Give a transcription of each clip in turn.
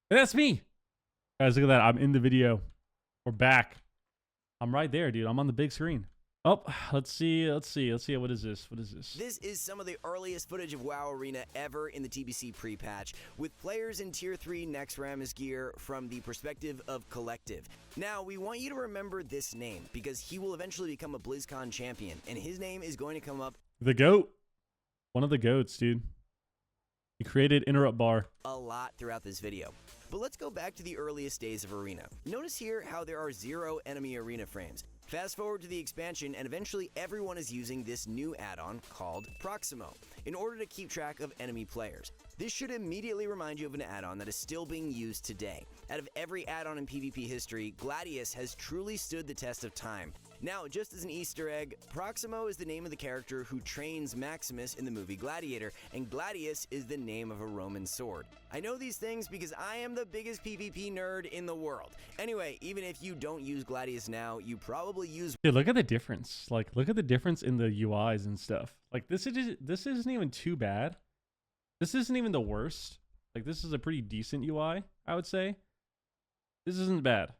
And that's me. Guys, look at that. I'm in the video. We're back. I'm right there, dude. I'm on the big screen. Oh, let's see. What is this? This is some of the earliest footage of WoW Arena ever in the TBC pre-patch, with players in Tier 3 Nexramas gear from the perspective of Collective. Now, we want you to remember this name, because he will eventually become a BlizzCon champion, and his name is going to come up The GOAT. One of the GOATs, dude. He created Interrupt Bar. a lot throughout this video. But let's go back to the earliest days of Arena. Notice here how there are 0 enemy arena frames. Fast forward to the expansion, and eventually everyone is using this new add-on called Proximo in order to keep track of enemy players. This should immediately remind you of an add-on that is still being used today. Out of every add-on in PvP history, Gladius has truly stood the test of time. Now, just as an Easter egg, Proximo is the name of the character who trains Maximus in the movie Gladiator, and Gladius is the name of a Roman sword. I know these things because I am the biggest PvP nerd in the world. Anyway, even if you don't use Gladius now, you probably use... Dude, look at the difference. Like, look at the difference in the UIs and stuff. Like, this isn't even too bad. This isn't even the worst. Like, this is a pretty decent UI, I would say. This isn't bad.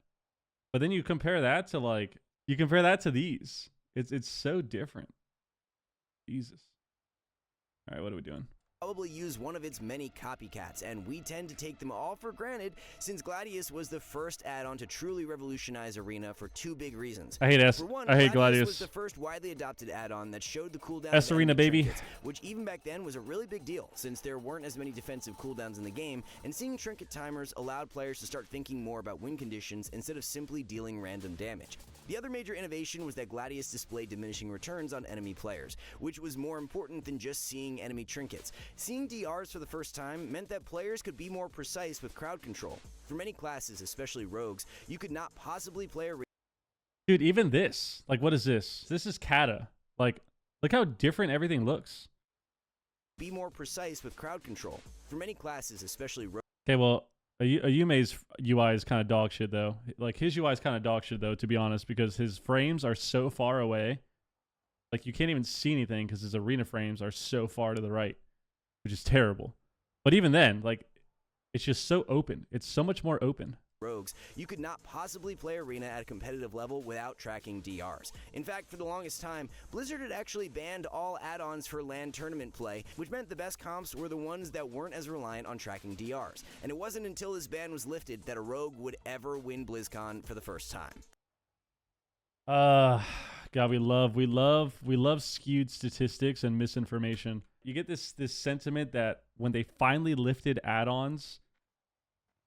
But then you compare that to, like... You compare that to these. It's so different. Jesus. All right, what are we doing? Probably use one of its many copycats, and we tend to take them all for granted since Gladius was the first add-on to truly revolutionize Arena for 2 big reasons. I hate For one, I hate Gladius Gladius. was the first widely adopted add-on that showed the cooldown S of Arena, enemy baby. trinkets, which even back then was a really big deal since there weren't as many defensive cooldowns in the game, and seeing trinket timers allowed players to start thinking more about win conditions instead of simply dealing random damage. The other major innovation was that Gladius displayed diminishing returns on enemy players, which was more important than just seeing enemy trinkets. Seeing DRs for the first time meant that players could be more precise with crowd control. For many classes, especially rogues, you could not possibly play a... Dude, even this. Like, what is this? This is Kata. Like, look how different everything looks. Be more precise with crowd control. For many classes, especially rogues... Okay, well, Ayume's UI is kind of dog shit, though. Like, his UI is kind of dog shit, though, to be honest, because his frames are so far away. Like, you can't even see anything because his arena frames are so far to the right, which is terrible. But even then, like, it's just so open. It's so much more open. Rogues, you could not possibly play Arena at a competitive level without tracking DRs. In fact, for the longest time, Blizzard had actually banned all add-ons for LAN tournament play, which meant the best comps were the ones that weren't as reliant on tracking DRs. And it wasn't until this ban was lifted that a rogue would ever win BlizzCon for the first time. God, we love skewed statistics and misinformation. You get this sentiment that when they finally lifted add-ons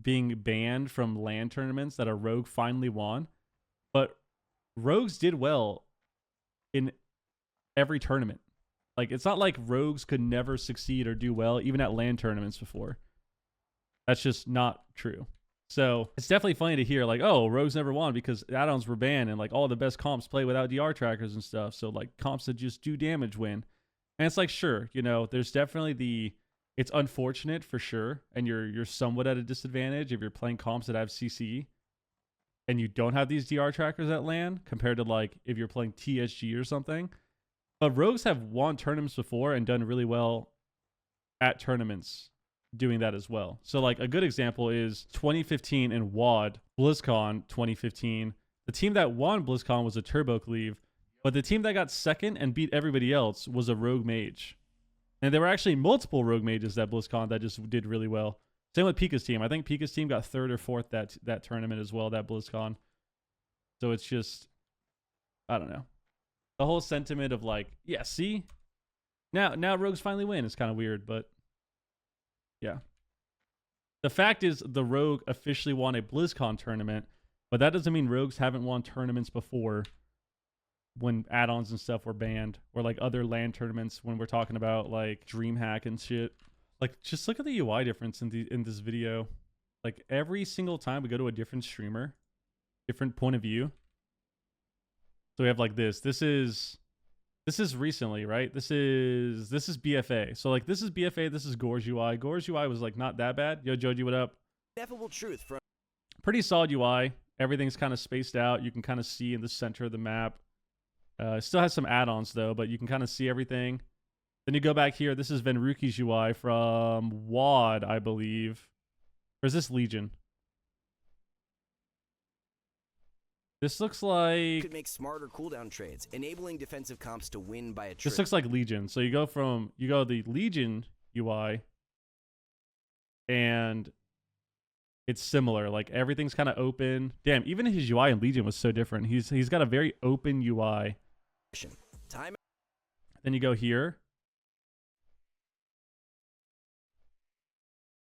being banned from LAN tournaments, that a rogue finally won. But rogues did well in every tournament. Like, it's not like rogues could never succeed or do well even at LAN tournaments before. That's just not true. So it's definitely funny to hear, like, oh, rogues never won because add-ons were banned and, like, all the best comps play without DR trackers and stuff. So, like, comps that just do damage win. And it's like, sure, you know, there's definitely it's unfortunate for sure, and you're somewhat at a disadvantage if you're playing comps that have CC and you don't have these DR trackers at LAN compared to, like, if you're playing TSG or something. But rogues have won tournaments before and done really well at tournaments doing that as well. So, like, a good example is 2015 in WoD, BlizzCon 2015. The team that won BlizzCon was a Turbo Cleave, but the team that got second and beat everybody else was a Rogue Mage. And there were actually multiple Rogue Mages at BlizzCon that just did really well. Same with Pika's team. I think Pika's team got 3rd or 4th that tournament as well, that BlizzCon. So it's just, I don't know. The whole sentiment of, like, yeah, see? Now rogues finally win. It's kind of weird, but yeah. The fact is the rogue officially won a BlizzCon tournament, but that doesn't mean rogues haven't won tournaments before when add-ons and stuff were banned, or, like, other LAN tournaments when we're talking about, like, DreamHack and shit. Like, just look at the UI difference in this video. Like, every single time we go to a different streamer, different point of view. So we have, like, this is recently, right? This is BFA. So, like, this is BFA, this is Gore's UI. Gore's UI was, like, not that bad. Yo, Joji, what up? Ineffable truth from... Pretty solid UI. Everything's kind of spaced out. You can kind of see in the center of the map. It still has some add-ons, though, but you can kind of see everything. Then you go back here. This is Venruki's UI from WoD, I believe. Or is this Legion? This looks like... Could make smarter cooldown trades, enabling defensive comps to win by attrition. This looks like Legion. So you go the Legion UI, and it's similar. Like everything's kind of open. Damn, even his UI in Legion was so different. He's got a very open UI. Time. Then you go here.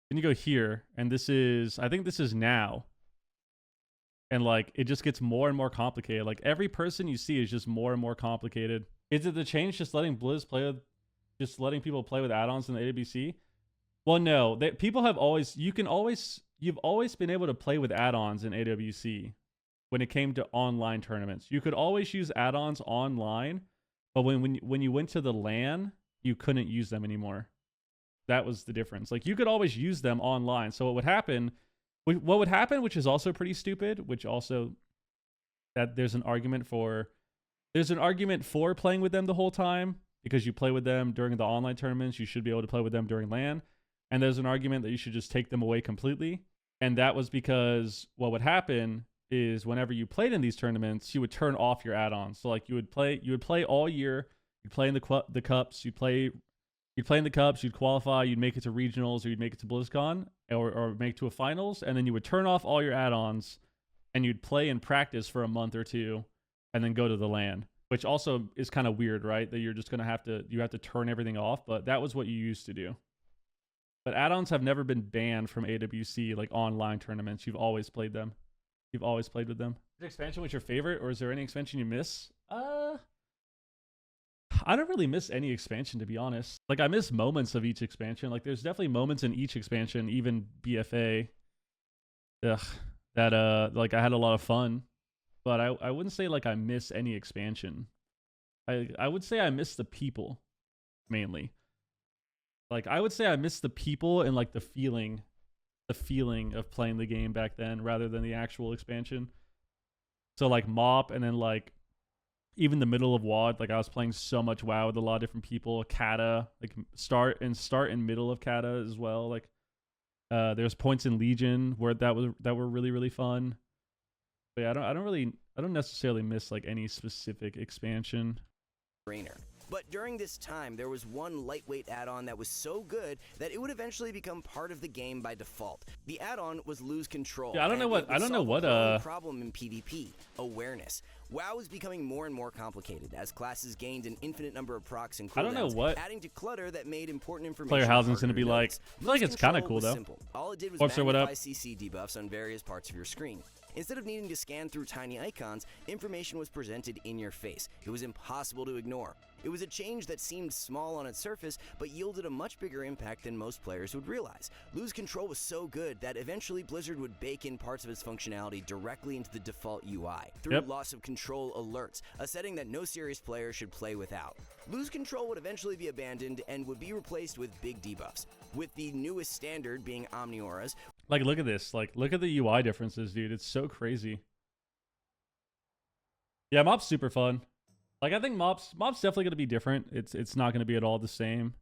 Then you go here, and this is, I think this is now. And like it just gets more and more complicated. Like every person you see is just more and more complicated. Is it the change just letting Blizz play with, just letting people play with add-ons in the AWC? Well, no. People have always, you've always been able to play with add-ons in AWC when it came to online tournaments. You could always use add-ons online, but when you went to the LAN, you couldn't use them anymore. That was the difference. Like you could always use them online. So what would happen, which is also pretty stupid, which also that there's an argument for playing with them the whole time, because you play with them during the online tournaments, you should be able to play with them during LAN. And there's an argument that you should just take them away completely. And that was because what would happen is whenever you played in these tournaments, you would turn off your add-ons. So like you would play all year, you'd play in the cups, you'd play in the cups, you'd qualify, you'd make it to regionals, or you'd make it to BlizzCon, or make it to a finals, and then you would turn off all your add-ons, and you'd play and practice for a month or two, and then go to the LAN, which also is kind of weird, right? That you're just gonna have to turn everything off, but that was what you used to do. But add-ons have never been banned from AWC, like online tournaments. You've always played them. You've always played with them. Which expansion was your favorite, or is there any expansion you miss? I don't really miss any expansion, to be honest. Like I miss moments of each expansion. Like there's definitely moments in each expansion, even BFA. That like I had a lot of fun, but I wouldn't say like I miss any expansion. I would say I miss the people mainly. Like I would say I miss the people and like the feeling of playing the game back then rather than the actual expansion. So like MOP, and then like even the middle of WOD, like I was playing so much WoW with a lot of different people. Kata, like start and middle of Kata as well. Like there's points in Legion where that were really, really fun. But yeah, I don't necessarily miss like any specific expansion. But during this time, there was one lightweight add-on that was so good that it would eventually become part of the game by default. The add-on was Lose Control. Yeah, I don't know what problem in PvP, awareness. WoW was becoming more and more complicated as classes gained an infinite number of procs and cooldowns, I don't know what adding to clutter that made important information player housing's going to be like. notice. I feel like it's kind of cool though. Simple. All it did was What's magnify up? CC debuffs on various parts of your screen. Instead of needing to scan through tiny icons, information was presented in your face. It was impossible to ignore. It was a change that seemed small on its surface, but yielded a much bigger impact than most players would realize. Lose Control was so good that eventually Blizzard would bake in parts of its functionality directly into the default UI, through loss of control alerts, a setting that no serious player should play without. Lose Control would eventually be abandoned and would be replaced with big debuffs, with the newest standard being WeakAuras. Like, look at this. Like, look at the UI differences, dude. It's so crazy. Yeah, MOP's super fun. Like, I think MOP's definitely going to be different. It's not going to be at all the same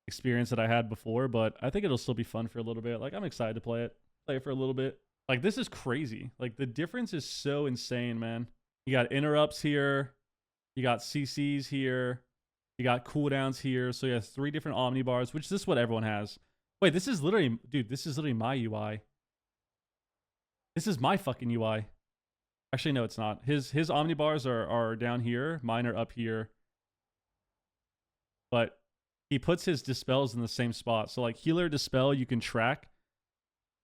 experience that I had before, but I think it'll still be fun for a little bit. Like, I'm excited to play it for a little bit. Like, this is crazy. Like, the difference is so insane, man. You got interrupts here. You got CCs here. You got cooldowns here. So you have 3 different omnibars, which this is what everyone has. Wait, this is literally, dude, this is literally my UI. This is my fucking UI. Actually, no, it's not. His omnibars are down here. Mine are up here. But he puts his dispels in the same spot. So like healer dispel, you can track,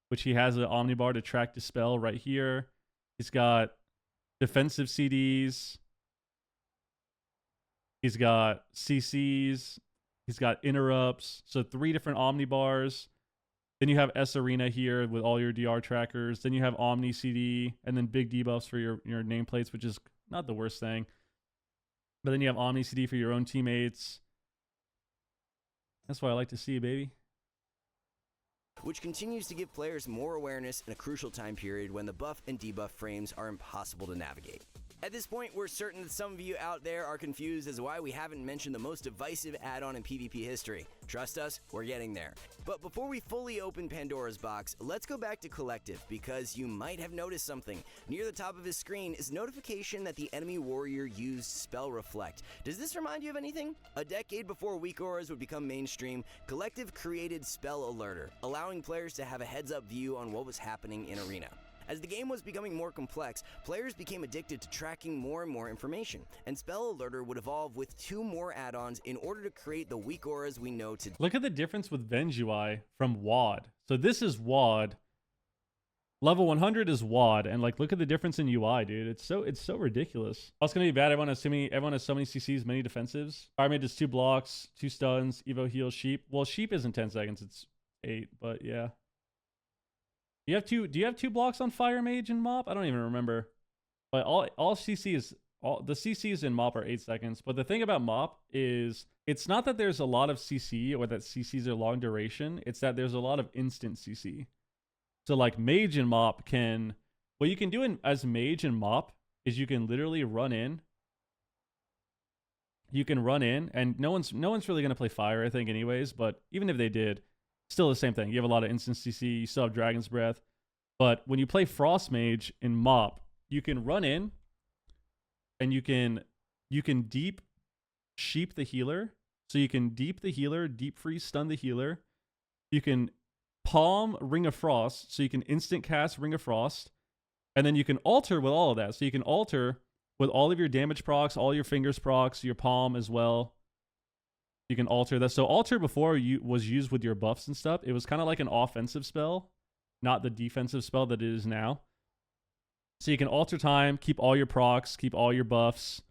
which he has an omnibar to track dispel right here. He's got defensive CDs. He's got CCs. He's got interrupts. So 3 different omnibars. Then you have S Arena here with all your DR trackers. Then you have Omni CD, and then big debuffs for your nameplates, which is not the worst thing. But then you have Omni CD for your own teammates. That's what I like to see, baby. Which continues to give players more awareness in a crucial time period when the buff and debuff frames are impossible to navigate. At this point, we're certain that some of you out there are confused as to why we haven't mentioned the most divisive add-on in PvP history. Trust us, we're getting there. But before we fully open Pandora's box, let's go back to Collective, because you might have noticed something. Near the top of his screen is notification that the enemy warrior used Spell Reflect. Does this remind you of anything? A decade before WeakAuras would become mainstream, Collective created Spell Alerter, allowing players to have a heads-up view on what was happening in Arena. As the game was becoming more complex, players became addicted to tracking more and more information, and Spell Alerter would evolve with 2 more add-ons in order to create the WeakAuras we know today. Look at the difference with Venge UI from WAD. So this is WAD. Level 100 is WAD, and like look at the difference in UI, dude. It's so ridiculous. What's gonna be bad? Everyone has so many CCs, many defensives. Fire Mage is 2 blocks, 2 stuns, Evo heal Sheep. Well, Sheep isn't 10 seconds, it's 8, but yeah. Do you have 2 blocks on Fire Mage and Mop? I don't even remember. But all CC is the CCs in Mop are 8 seconds. But the thing about Mop is it's not that there's a lot of CC or that CCs are long duration. It's that there's a lot of instant CC. So like Mage and Mop can, what you can do as Mage and Mop is you can literally run in. You can run in, and no one's really gonna play Fire, I think, anyways. But even if they did, still the same thing. You have a lot of instant CC. You still have Dragon's Breath. But when you play Frost Mage in Mop, you can run in and you can deep Sheep the healer. So you can deep the healer, deep freeze stun the healer. You can palm Ring of Frost, so you can instant cast Ring of Frost. And then you can alter with all of that. So you can alter with all of your damage procs, all your fingers procs, your palm as well. You can alter that. So alter before was used with your buffs and stuff. It was kind of like an offensive spell, not the defensive spell that it is now. So you can alter time, keep all your procs, keep all your buffs,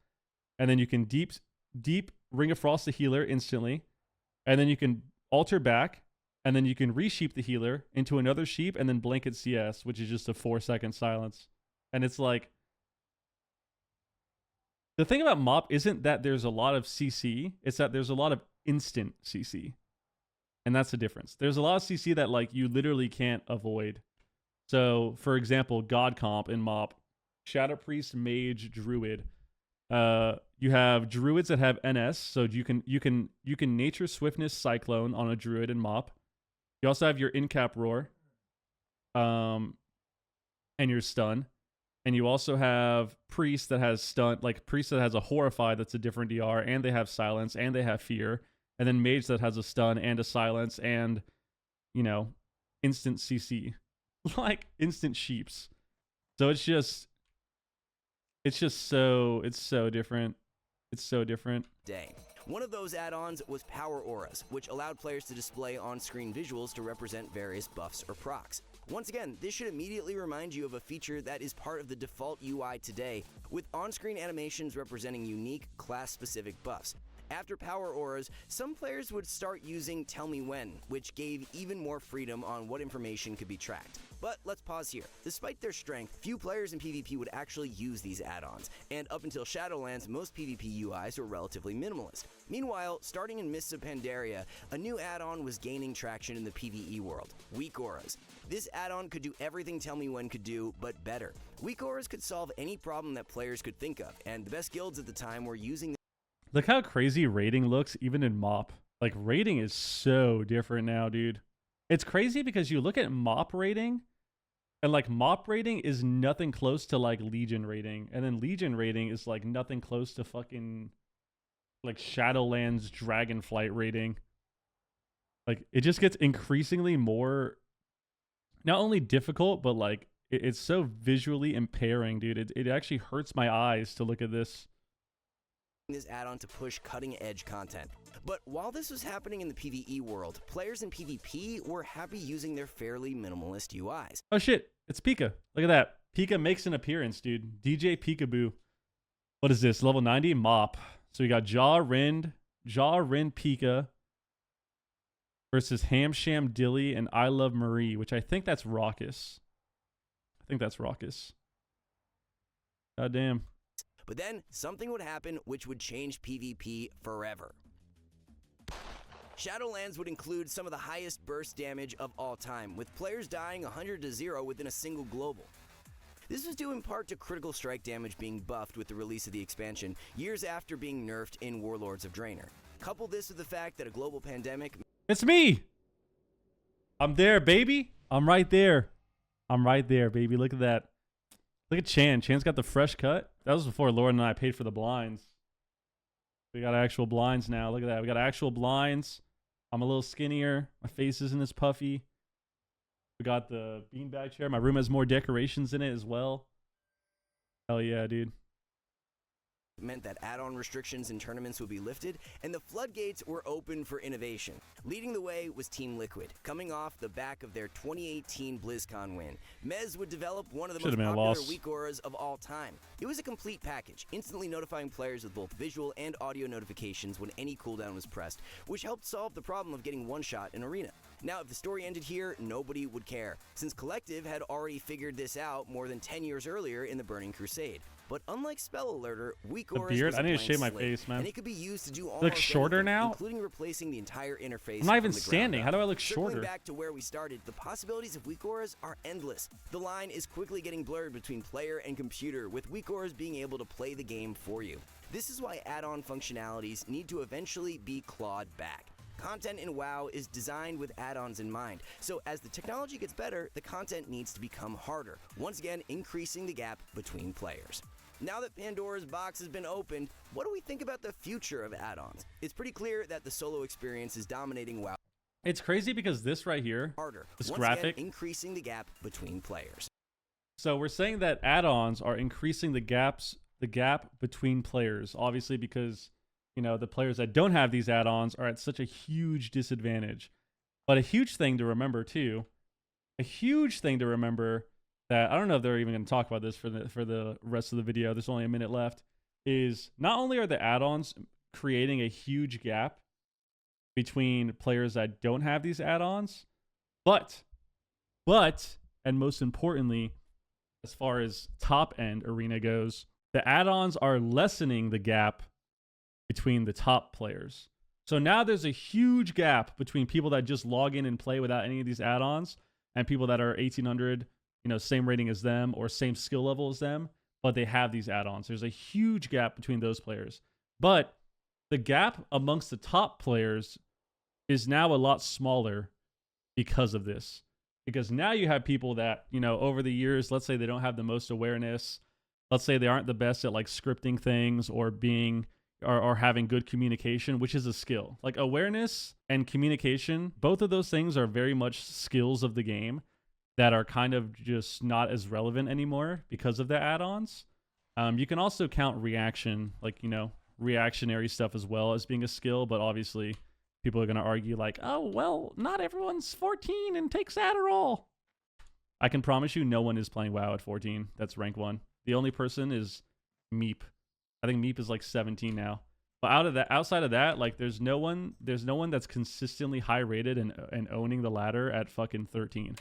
and then you can deep Ring of Frost the healer instantly, and then you can alter back, and then you can resheep the healer into another sheep, and then blanket CS, which is just a 4-second silence. And it's like, the thing about Mop isn't that there's a lot of CC, it's that there's a lot of instant CC. And that's the difference. There's a lot of CC that like you literally can't avoid. So, for example, God Comp in Mop, Shadow Priest, Mage, Druid. You have Druids that have NS, so you can Nature Swiftness Cyclone on a Druid in Mop. You also have your In-Cap Roar, and your Stun. And you also have Priest that has Stun, like Priest that has a Horrify that's a different DR, and they have Silence, and they have Fear. And then Mage that has a Stun and a Silence and, you know, instant CC. Like instant sheeps. So it's so different. It's so different. Dang. One of those add-ons was Power Auras, which allowed players to display on-screen visuals to represent various buffs or procs. Once again, this should immediately remind you of a feature that is part of the default UI today, with on-screen animations representing unique, class-specific buffs. After Power Auras, some players would start using Tell Me When, which gave even more freedom on what information could be tracked. But let's pause here. Despite their strength, few players in PvP would actually use these add-ons, and up until Shadowlands, most PvP UIs were relatively minimalist. Meanwhile, starting in Mists of Pandaria, a new add-on was gaining traction in the PvE world, WeakAuras. This add-on could do everything Tell Me When could do, but better. WeakAuras could solve any problem that players could think of, and the best guilds at the time were using. Look how crazy rating looks even in Mop. Like rating is so different now, dude. It's crazy because you look at Mop rating, and like Mop rating is nothing close to like Legion rating, and then Legion rating is like nothing close to fucking like Shadowlands Dragonflight rating. Like it just gets increasingly more, not only difficult, but like it's so visually impairing, dude. It actually hurts my eyes to look at this add-on to push cutting-edge content. But while this was happening in the PvE world, players in PvP were happy using their fairly minimalist UIs. Oh shit, it's Pika. Look at that. Pika makes an appearance, dude. DJ Peekaboo. What is this? Level 90 Mop. So we got Jaw Rind Pika versus Ham Sham Dilly and I Love Marie, which I think that's Raucous. God damn. But then, something would happen which would change PvP forever. Shadowlands would include some of the highest burst damage of all time, with players dying 100 to 0 within a single global. This was due in part to critical strike damage being buffed with the release of the expansion, years after being nerfed in Warlords of Draenor. Couple this with the fact that a global pandemic... It's me! I'm there, baby! I'm right there. I'm right there, baby. Look at that. Look at Chan. Chan's got the fresh cut. That was before Lauren and I paid for the blinds. We got actual blinds now. Look at that. We got actual blinds. I'm a little skinnier. My face isn't as puffy. We got the beanbag chair. My room has more decorations in it as well. Hell yeah, dude. Meant that add-on restrictions in tournaments would be lifted, and the floodgates were open for innovation. Leading the way was Team Liquid, coming off the back of their 2018 BlizzCon win. Mez would develop one of the most popular WeakAuras of all time. It was a complete package, instantly notifying players with both visual and audio notifications when any cooldown was pressed, which helped solve the problem of getting one-shot in Arena. Now, if the story ended here, nobody would care, since Collective had already figured this out more than 10 years earlier in the Burning Crusade. But unlike Spell Alerter, WeakAuras beard? I need to shave my face, man. And it could be used to do almost look shorter anything, now, including replacing the entire interface. I'm not even standing. How do I look shorter? Circling back to where we started, the possibilities of WeakAuras are endless. The line is quickly getting blurred between player and computer, with WeakAuras being able to play the game for you. This is why add-on functionalities need to eventually be clawed back. Content in WoW is designed with add-ons in mind, so as the technology gets better, the content needs to become harder, once again increasing the gap between players. Now that Pandora's box has been opened, what do we think about the future of add-ons? It's pretty clear that the solo experience is dominating WoW. It's crazy because this right here, harder, this once graphic, again, increasing the gap between players. So we're saying that add-ons are increasing the gap between players, obviously because, you know, the players that don't have these add-ons are at such a huge disadvantage. But a huge thing to remember too, that I don't know if they're even going to talk about this for the rest of the video. There's only a minute left. Is not only are the add-ons creating a huge gap between players that don't have these add-ons, but and most importantly, as far as top end Arena goes, the add-ons are lessening the gap between the top players. So now there's a huge gap between people that just log in and play without any of these add-ons and people that are 1800, you know, same rating as them or same skill level as them, but they have these add-ons. There's a huge gap between those players. But the gap amongst the top players is now a lot smaller because of this. Because now you have people that, you know, over the years, let's say they don't have the most awareness. Let's say they aren't the best at like scripting things or being or having good communication, which is a skill. Like awareness and communication, both of those things are very much skills of the game that are kind of just not as relevant anymore because of the add-ons. You can also count reaction, like, you know, reactionary stuff as well as being a skill, but obviously people are going to argue like, oh, well, not everyone's 14 and takes Adderall. I can promise you no one is playing WoW at 14. That's rank 1. The only person is Meep. I think Meep is like 17 now. But outside of that, like there's no one that's consistently high rated and owning the ladder at fucking 13.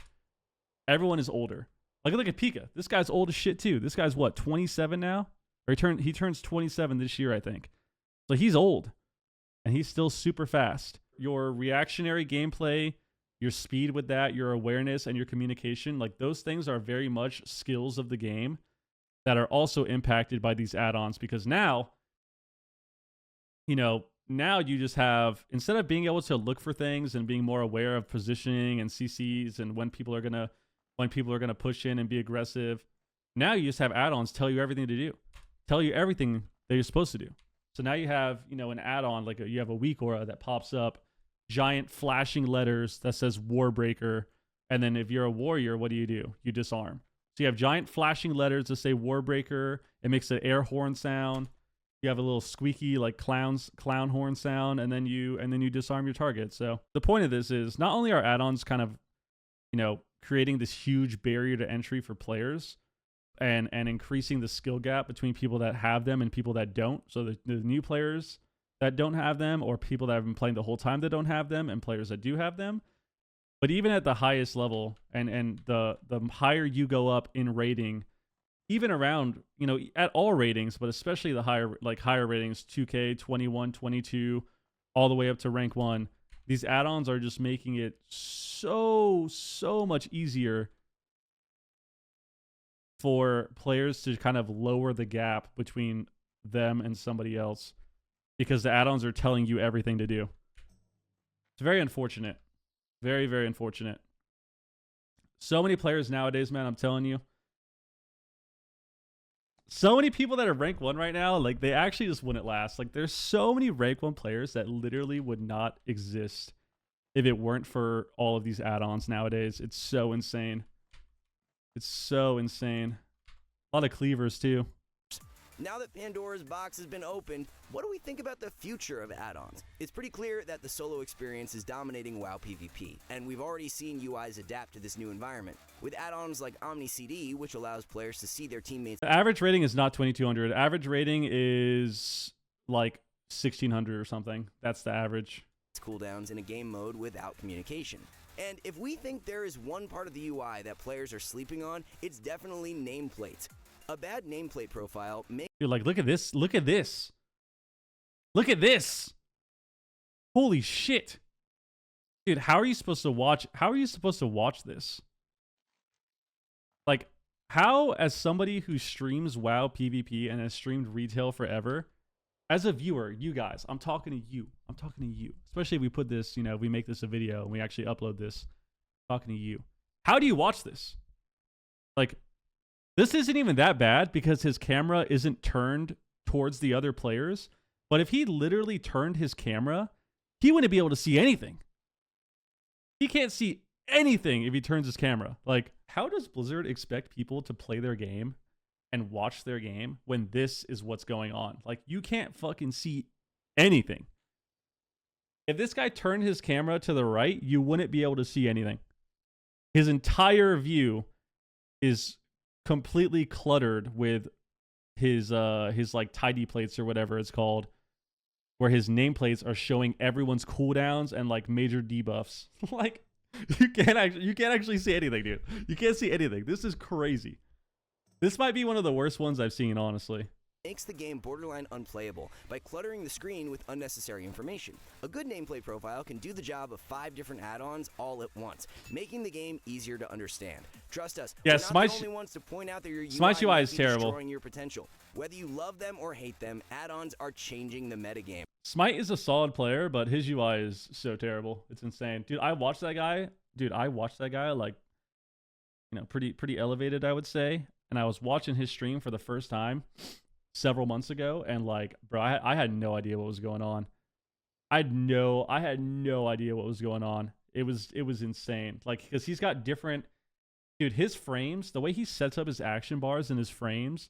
Everyone is older. Like look at Pika. This guy's old as shit too. This guy's what, 27 now? Or he turns 27 this year, I think. So he's old. And he's still super fast. Your reactionary gameplay, your speed with that, your awareness and your communication, like those things are very much skills of the game that are also impacted by these add-ons, because now, you know, now you just have, instead of being able to look for things and being more aware of positioning and CCs and when people are gonna push in and be aggressive, now you just have add-ons tell you everything to do, tell you everything that you're supposed to do. So now you have, you know, an add-on, like you have a WeakAura that pops up, giant flashing letters that says Warbreaker, and then if you're a warrior, what do? You disarm. So you have giant flashing letters that say Warbreaker. It makes an air horn sound. You have a little squeaky like clown horn sound, and then you disarm your target. So the point of this is not only are add-ons kind of, you know, creating this huge barrier to entry for players and increasing the skill gap between people that have them and people that don't. So the new players that don't have them, or people that have been playing the whole time that don't have them, and players that do have them. But even at the highest level, and the higher you go up in rating, even around, you know, at all ratings, but especially the higher ratings, 2K, 21, 22, all the way up to rank 1, these add-ons are just making it so much easier for players to kind of lower the gap between them and somebody else because the add-ons are telling you everything to do. It's very unfortunate. Very, very unfortunate. So many players nowadays, man, I'm telling you. So many people that are rank 1 right now, like, they actually just wouldn't last. Like, there's so many rank 1 players that literally would not exist if it weren't for all of these add-ons nowadays. It's so insane. It's so insane. A lot of cleavers, too. Now that Pandora's box has been opened, what do we think about the future of add-ons? It's pretty clear that the solo experience is dominating WoW PvP, and we've already seen UIs adapt to this new environment, with add-ons like Omni CD, which allows players to see their teammates. The average rating is not 2200. Average rating is like 1600 or something. That's the average. Cooldowns in a game mode without communication. And if we think there is one part of the UI that players are sleeping on, it's definitely nameplates. A bad nameplate profile makes... Dude, like, look at this. Look at this. Look at this. Holy shit. Dude, how are you supposed to watch? How are you supposed to watch this? Like, how, as somebody who streams WoW PvP and has streamed retail forever, as a viewer, you guys, I'm talking to you. I'm talking to you. Especially if we put this, you know, we make this a video and we actually upload this. I'm talking to you. How do you watch this? Like, this isn't even that bad because his camera isn't turned towards the other players. But if he literally turned his camera, he wouldn't be able to see anything. He can't see anything if he turns his camera. Like, how does Blizzard expect people to play their game and watch their game when this is what's going on? Like, you can't fucking see anything. If this guy turned his camera to the right, you wouldn't be able to see anything. His entire view is completely cluttered with his like tidy plates or whatever it's called, where his nameplates are showing everyone's cooldowns and like major debuffs. Like, you can't actually see anything, dude. You can't see anything. This is crazy. This might be one of the worst ones I've seen, honestly. Makes the game borderline unplayable by cluttering the screen with unnecessary information. A good nameplate profile can do the job of 5 different add-ons all at once, making the game easier to understand. Trust us, yeah, we're not the only ones to point out that your Smite's UI is terrible. Destroying your potential. Whether you love them or hate them, add-ons are changing the metagame. Smite is a solid player, but his UI is so terrible. It's insane. Dude, I watched that guy. Dude, I watched that guy, like, you know, pretty elevated, I would say. And I was watching his stream for the first time several months ago, and like, bro, I had no idea what was going on. I had no idea what was going on. It was insane. Like, because he's got different, dude, his frames, the way he sets up his action bars and his frames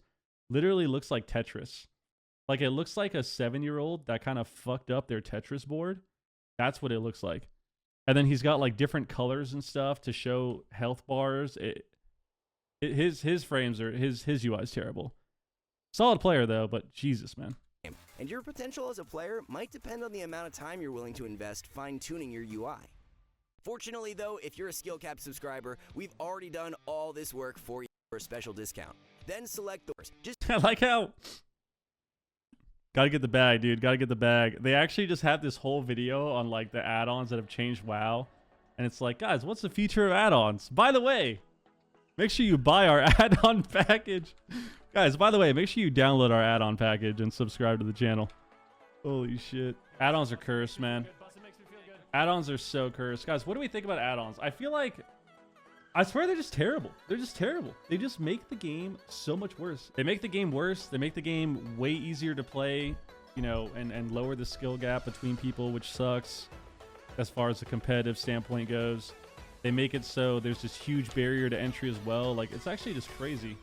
literally looks like Tetris. Like, it looks like a 7-year-old that kind of fucked up their Tetris board. That's what it looks like. And then he's got like different colors and stuff to show health bars. His frames are, his UI is terrible. Solid player, though, but Jesus, man. And your potential as a player might depend on the amount of time you're willing to invest fine-tuning your UI. Fortunately, though, if you're a skill cap subscriber, we've already done all this work for you for a special discount. Then select the just I like how... Gotta get the bag, dude. Gotta get the bag. They actually just have this whole video on, like, the add-ons that have changed WoW. And it's like, guys, what's the feature of add-ons? By the way, make sure you buy our add-on package. Guys, by the way, make sure you download our add-on package and subscribe to the channel. Holy shit. Add-ons are cursed, man. Add-ons are so cursed. Guys, what do we think about add-ons? I feel like... I swear they're just terrible. They're just terrible. They just make the game so much worse. They make the game worse. They make the game way easier to play, you know, and lower the skill gap between people, which sucks as far as the competitive standpoint goes. They make it so there's this huge barrier to entry as well. Like, it's actually just crazy.